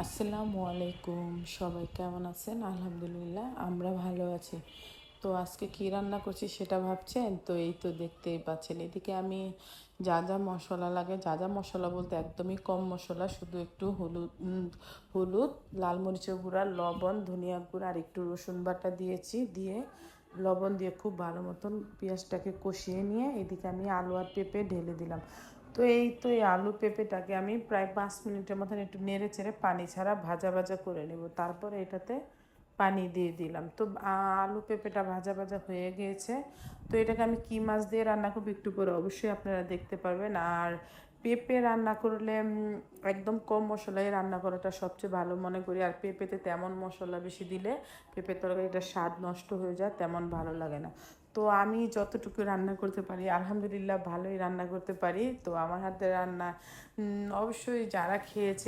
আসসালামু আলাইকুম, সবাই কেমন আছেন? আলহামদুলিল্লাহ আমরা ভালো আছি। তো আজকে কী রান্না করছি সেটা ভাবছেন? তো এই তো দেখতেই পাচ্ছেন, এদিকে আমি যা যা মশলা লাগে, যা যা মশলা বলতে একদমই কম মশলা, শুধু একটু হলুদ, লাল মরিচের গুঁড়া, লবণ, ধনিয়া গুঁড়া আর একটু রসুন বাটা দিয়েছি। দিয়ে লবণ দিয়ে খুব ভালো মতন পেঁয়াজটাকে কষিয়ে নিয়ে এদিকে আমি আলু আর পেঁপে ঢেলে দিলাম। তো এই আলু পেঁপেটাকে আমি প্রায় 5 মিনিটের মতন একটু নেড়ে চেড়ে পানি ছাড়া ভাজা ভাজা করে নেব। তারপরে এটাতে পানি দিয়ে দিলাম। তো আলু পেঁপেটা ভাজা ভাজা হয়ে গিয়েছে। তো এটাকে আমি কী মাছ দিয়ে রান্না করবো একটু পরে অবশ্যই আপনারা দেখতে পারবেন। আর পেঁপে রান্না করলে একদম কম মশলায় রান্না করাটা সবচেয়ে ভালো মনে করি। আর পেঁপেতে তেমন মশলা বেশি দিলে পেঁপের তরকারিটার স্বাদ নষ্ট হয়ে যায়, তেমন ভালো লাগে না। তো আমি যতটুকু রান্না করতে পারি আলহামদুলিল্লাহ ভালোই রান্না করতে পারি। তো আমার হাতের রান্না অবশ্যই যারা খেয়েছে